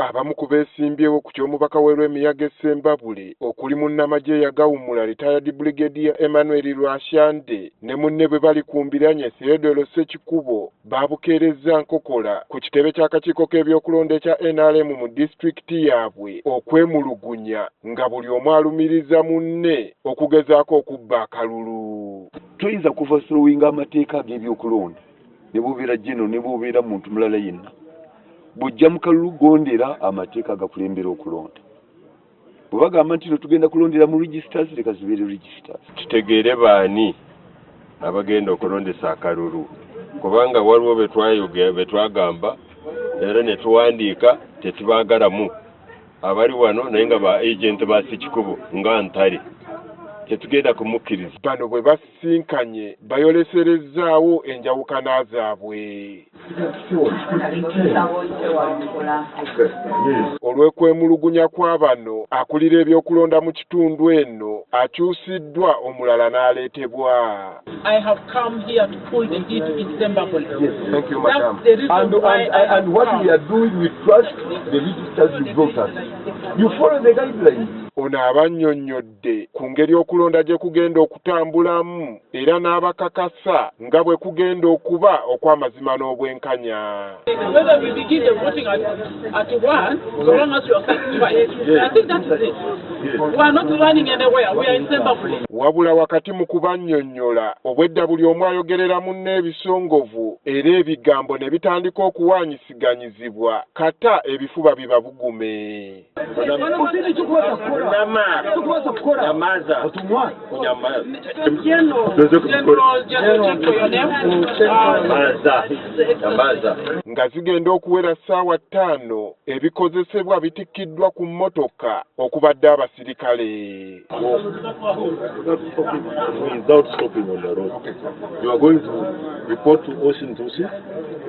abamu ku beesimbyewo ku ky'omubaka w'Emiyaga e Ssembabule okuli munnamagye yagawummula retired brigadier Emmanuel Lwashande ne munne bwe bali ku mbiranye Theodore Ssekikubo baabukeerezza nkokola ku kitebe ky'akakiiko k'ebyokulonda ekya NRM mu disitulikiti yaabwe okwemulugunya nga buli omu alumiriza munne okugezaako okubba akalulu. Tuyinza kuva sulowinga amateeka g'ebyokulonda ne bubeera jeno ne bubeera muntu mulala yenna bujja mu kalulu gondera amateeka agakulembera okulonda. Bwe bagamba nti tugenda kulondera mu registers leka zibeere registers. Kitegeere baani abagenda okulondesa akalulu kubanga waliwo betwagamba era ne tuwandiika tetubaagalamu abali wano naye nga ba agent ba Ssekikubo nga ntale tetugenda kumukkiriza. Bano bwe basisinkanye bayoleserezaawo enjawukana zaabwe. Olw'okwemulugunya kwa bano akulira ebyokulonda mu kitundu eno akyusiddwa omulala n'aleetebwa. I have come here to pull the deed in Ssembabule. Yes, thank you, madam. And what we are doing, we trust the registers you brought us. You follow the guidelines. Ono abannyonnyodde ku ngeri okulonda gye kugenda okutambulamu era n'abakakasa nga bwe kugenda okuba okw'amazima n'obwenkanya. Whether we begin the voting at 1, so long as you are satisfied. Yes. I think that is it. Yes. We are not running anywhere. We are in Ssembabule. Wabula wakati mu kubannyonnyola obwedda buli omu ayogerera munne ebisongovu era ebigambo ne bitandika okuwaanyisiganyizibwa kata ebifuba biba bugume. Nga zigenda okuwera ssaawa 5 ebikozesebwa bitikkiddwa ku mmotoka okubadde abasirikale. Without stopping on the road. Okay. You are going to report to Ocean Tosi?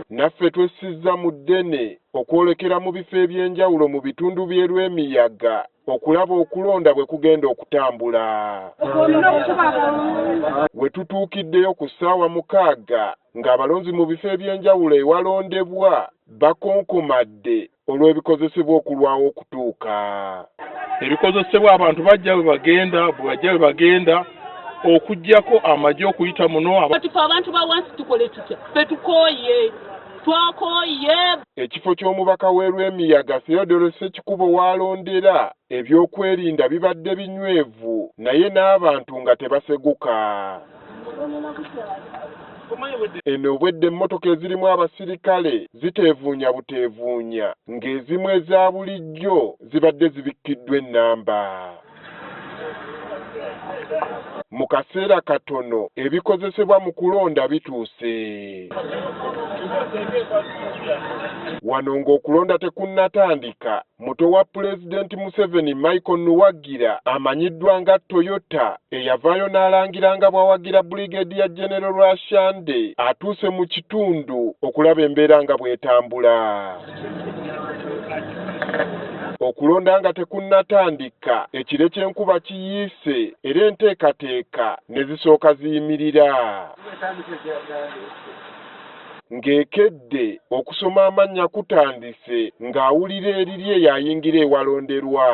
Naffe twessizza mu ddene okwolekera mu bifo eby'enjawulo mu bitundu by'Emiyaga okulaba okulonda bwe kugenda okutambula. We tutuukiddeyo ku ssaawa 6 ng'abalonzi mu bifo eby'enjawulo ewalondebwa bakonkomadde olw'ebikozesebwa okulwawo okutuuka. Ebikozesebwa abantu bajja bwe bagenda okujjako amagye okuyita muno. Kati fe abantu bawansi tukole tutya? Fe tukooye. Ekifo ky'omubaka w'Emiyaga Theodore Ssekikubo waalondera ebyokwerinda bibadde binywevu naye n'abantu nga tebaseguka. Eno obwedde emmotoka ezirimu abasirikale ziteevuunya buteevuunya ng'ezimu eza bulijjo zibadde zibikkiddwa ennamba. Mu kaseera katono ebikozesebwa mu kulonda bituuse. Wano ng'okulonda tekunnatandika, muto wa Pulezidenti Museveni Michael Nuwagira amanyiddwa nga Toyota eyavaayo n'alangira nga bw'awagira Brigadier General Lwashande atuuse mu kitundu okulaba embeera nga bw'etambula. Okulonda nga tekunnatandika ekire ky'enkuba kiyiise era enteekateeka ne zisooka ziyimirira. Ng'ekedde okusoma amannya kutandise ng'awulira eriri eyayingira ewalonderwa.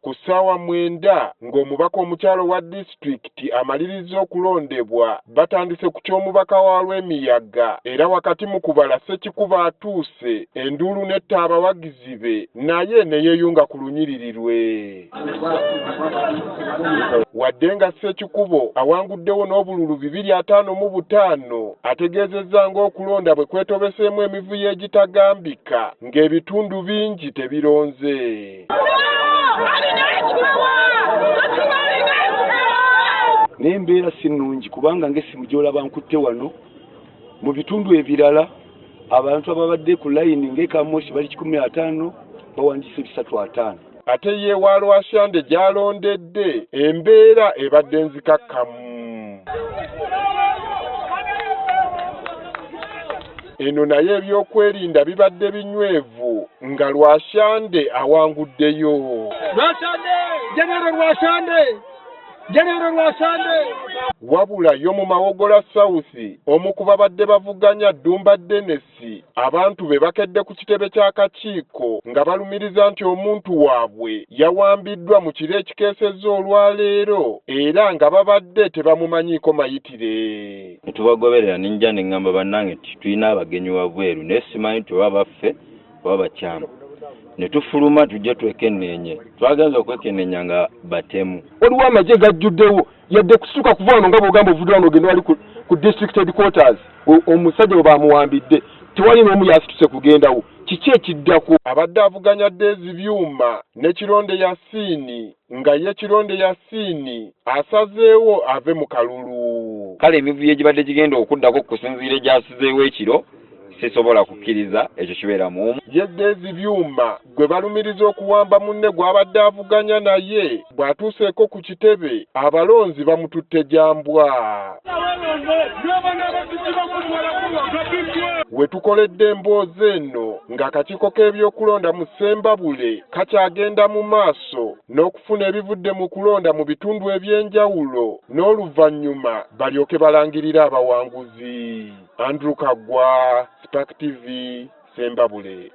Ku ssaawa 9 ng'omubaka omukyalo wa disitulikiti amaliriza okulondebwa batandise ku ky'omubaka wa Emiyaga era wakati mu kubala Ssekikubo atuuse enduulu netta abawagizi be naye ne yeeyunga ku lunyiriri lwe. Wadde nga Ssekikubo awanguddewo n'obululu 255 ategeezezza ng'okulonda bwe kwetobeseemu emivuyo egitagambika ng'ebitundu bingi tebironze. N'embeera si nnungi kubanga ng'essimu gy'olaba nkutte wano mu bitundu ebirala abantu ababadde ku layini ng'ekamoshi bali 15 bawandiise 350. Ate ye wa Lwashande gy'alondedde embeera ebadde nzikakkamu. Eno naye ebyokwerinda bibadde binywevu nga Lwashande awanguddeyo. Lwashande! General Lwashande! General Lwasande. Wabula yo mu Mawogola South omu ku babadde bavuganya Dumba Denesi abantu be bakedde ku kitebe ky'akakiiko nga balumiriza nti omuntu waabwe yawambiddwa mu kiro ekikeesezza olwaleero era nga babadde tebamumanyiiko mayitire. Netubagoberera ninja ne ngamba bannange nti tulina abagenyi wabweru naye simanyi nti oba baffe oba bakyama. Ne tufuluma tujje twekenneenye. Twagenza okwekenneenya nga batemu. Waliwo amagye gajjuddewo yadde kusituka kuva wano nga bw'ogamba ovudde wano ogenda wali ku district headquarters omusajja bwe bamuwambidde tewali n'omu yasituse kugendawo. Kiki ekiddako? Abadde avuganya Daisy Byuma ne Kironde Yasiini nga ye Kironde Yasiini asazeewo ave mu kalulu. Kale emivuyo egibadde gigenda okuddako okusinziira egyasizeewo ekiro sisobola kukkiriza ekyo kibeera mu ye Daisy Byuma gwe balumiriza okuwamba munne gw'abadde avuganya naye bw'atuuseeko ku kitebe abalonzi bamututte jambwa. We tukoledde emboozi eno ng'akakiiko k'ebyokulonda mu Ssembabule kakyagenda mu maaso n'okufuna ebivudde mu kulonda mu bitundu eby'enjawulo n'oluvannyuma balyoke balangirira abawanguzi. Andrew Kagwa, Spark TV, Ssembabule.